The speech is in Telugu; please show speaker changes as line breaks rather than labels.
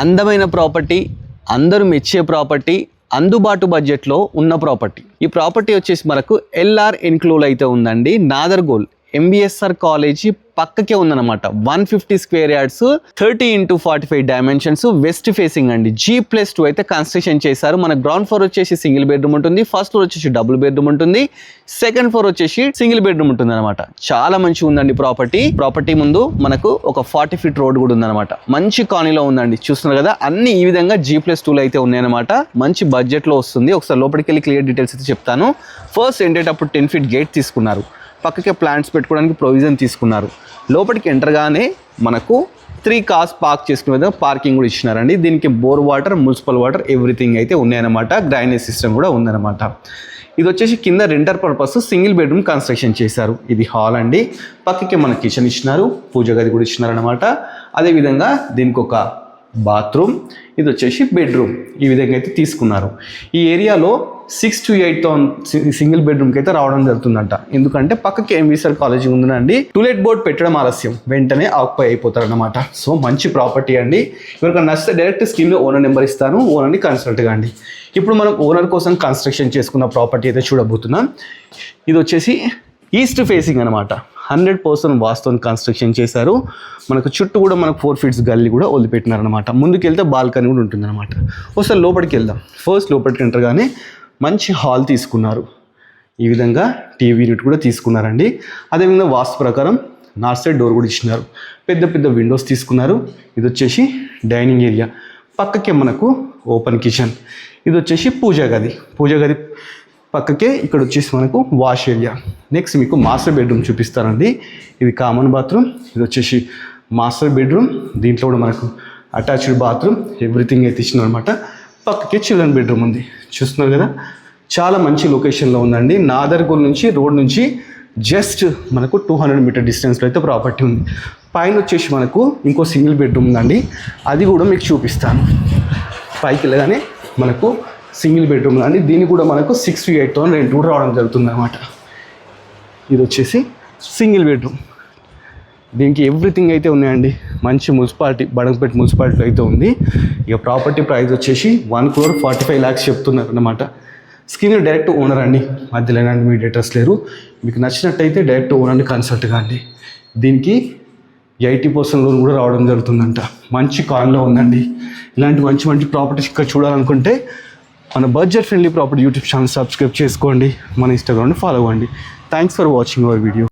అందమైన ప్రాపర్టీ, అందరూ మెచ్చే ప్రాపర్టీ, అందుబాటు బడ్జెట్లో ఉన్న ప్రాపర్టీ. ఈ ప్రాపర్టీ వచ్చేసి మనకు ఎల్ఆర్ ఎన్క్లోల్ అయితే ఉందండి. నాదర్గోల్ ఎంబీఎస్ఆర్ కాలేజీ పక్కకే ఉందన్నమాట. 150 square yards, 30x45 dimensions, west facing అండి. G+2 అయితే కన్స్ట్రక్షన్ చేశారు. మన గ్రౌండ్ ఫ్లోర్ వచ్చేసి సింగిల్ బెడ్రూమ్ ఉంటుంది, ఫస్ట్ ఫ్లోర్ వచ్చేసి డబుల్ బెడ్రూమ్ ఉంటుంది, సెకండ్ ఫ్లోర్ వచ్చేసి సింగిల్ బెడ్రూమ్ ఉంటుంది అనమాట. చాలా మంచిగా ఉందండి ప్రాపర్టీ ముందు మనకు ఒక 40 ఫీట్ రోడ్ కూడా ఉందన్నమాట. మంచి కాలనీలో ఉందండి, చూస్తున్నారు కదా. అన్ని ఈ విధంగా G+2 అయితే ఉన్నాయన్నమాట. మంచి బడ్జెట్లో వస్తుంది. ఒకసారి లోపలికి వెళ్ళి క్లియర్ డీటెయిల్స్ అయితే చెప్తాను. ఫస్ట్ ఎంటేటప్పుడు 10 ఫీట్ గేట్ తీసుకున్నారు, పక్కకే ప్లాంట్స్ పెట్టుకోవడానికి ప్రొవిజన్ తీసుకున్నారు. లోపలికి ఎంటర్గానే మనకు 3 కార్స్ పార్క్ చేసుకునే విధంగా పార్కింగ్ కూడా ఇచ్చినారండి. దీనికి bore water, municipal water everything అయితే ఉన్నాయన్నమాట. డ్రైనేజ్ సిస్టమ్ కూడా ఉందన్నమాట. ఇది వచ్చేసి కింద renter purpose single bedroom construction చేశారు. ఇది హాల్ అండి. పక్కకే మన కిచెన్ ఇచ్చినారు, పూజ గది కూడా ఇచ్చినారనమాట. అదేవిధంగా దీనికి ఒక బాత్రూమ్, ఇది వచ్చేసి బెడ్రూమ్, ఈ విధంగా అయితే తీసుకున్నారు. ఈ ఏరియాలో 6 to 8 సింగిల్ బెడ్రూమ్కి అయితే రావడం జరుగుతుందంట. ఎందుకంటే పక్కకి ఎంబీఎస్ఆర్ కాలేజీ ఉందండి. టూలెట్ బోర్డ్ పెట్టడం ఆలస్యం, వెంటనే ఆక్యుపై అయిపోతారు అనమాట. సో మంచి ప్రాపర్టీ అండి. ఎవరికైనా నచ్చితే డైరెక్ట్ స్క్రీన్లో ఓనర్ నెంబర్ ఇస్తాను, ఓనర్ని కన్సల్ట్ కాండి. ఇప్పుడు మనం ఓనర్ కోసం కన్స్ట్రక్షన్ చేసుకున్న ప్రాపర్టీ అయితే చూడబోతున్నాం. ఇది వచ్చేసి ఈస్ట్ ఫేసింగ్ అనమాట. 100% వాస్తుతో కన్స్ట్రక్షన్ చేశారు. మనకు చుట్టూ కూడా మనకు 4 ఫీట్స్ గల్లీ కూడా వదిలిపెట్టినారనమాట. ముందుకు వెళ్తే బాల్కనీ కూడా ఉంటుందన్నమాట. ఒకసారి లోపలికి వెళ్దాం. ఫస్ట్ లోపలికి ఎంటర్గానే మంచి హాల్ తీసుకున్నారు. ఈ విధంగా టీవీ యూనిట్ కూడా తీసుకున్నారండి. అదేవిధంగా వాస్తు ప్రకారం నార్త్ సైడ్ డోర్ కూడా ఇచ్చినారు. పెద్ద పెద్ద విండోస్ తీసుకున్నారు. ఇది వచ్చేసి డైనింగ్ ఏరియా, పక్కకే మనకు ఓపెన్ కిచెన్. ఇది వచ్చేసి పూజ గది పక్కకే ఇక్కడ వచ్చేసి మనకు వాష్ ఏరియా. నెక్స్ట్ మీకు మాస్టర్ బెడ్రూమ్ చూపిస్తారండి. ఇది కామన్ బాత్రూమ్, ఇది వచ్చేసి మాస్టర్ బెడ్రూమ్. దీంట్లో కూడా మనకు అటాచ్డ్ బాత్రూమ్ ఎవ్రీథింగ్ అయితే ఇచ్చినారు అనమాట. పక్కకే చిల్డ్రన్ బెడ్రూమ్ ఉంది, చూస్తున్నారు కదా. చాలా మంచి లొకేషన్లో ఉందండి. నాదర్గోల్ నుంచి రోడ్ నుంచి జస్ట్ మనకు 200 మీటర్ డిస్టెన్స్లో అయితే ప్రాపర్టీ ఉంది. పైన వచ్చేసి మనకు ఇంకో సింగిల్ బెడ్రూమ్ ఉందండి, అది కూడా మీకు చూపిస్తాను. పైకి వెళ్ళగానే మనకు సింగిల్ బెడ్రూమ్ అండి. దీనికి కూడా మనకు 6 to 8 రెంట్ కూడా రావడం జరుగుతుంది అనమాట. ఇది వచ్చేసి సింగిల్ బెడ్రూమ్. దీనికి ఎవ్రీథింగ్ అయితే ఉన్నాయండి. మంచి మున్సిపాలిటీ, బడంగపేట మున్సిపాలిటీ అయితే ఉంది. ఇక ప్రాపర్టీ ప్రైస్ వచ్చేసి 1,45 lakhs చెప్తున్నారు అనమాట. స్క్రీన్ డైరెక్ట్ ఓనర్ అండి, మధ్యలో ఎలాంటి మీడియేటర్స్ లేరు. మీకు నచ్చినట్టయితే డైరెక్ట్ ఓనర్ని కన్సల్ట్ కాండి. దీనికి 80% లోన్ కూడా రావడం జరుగుతుందంట. మంచి కాన్లో ఉందండి. ఇలాంటి మంచి ప్రాపర్టీస్ ఇక్కడ చూడాలనుకుంటే మన budget friendly property YouTube channel subscribe చేసుకోండి, మన ఇన్స్టాగ్రామ్ని ఫాలో అవ్వండి. Thanks for watching our video.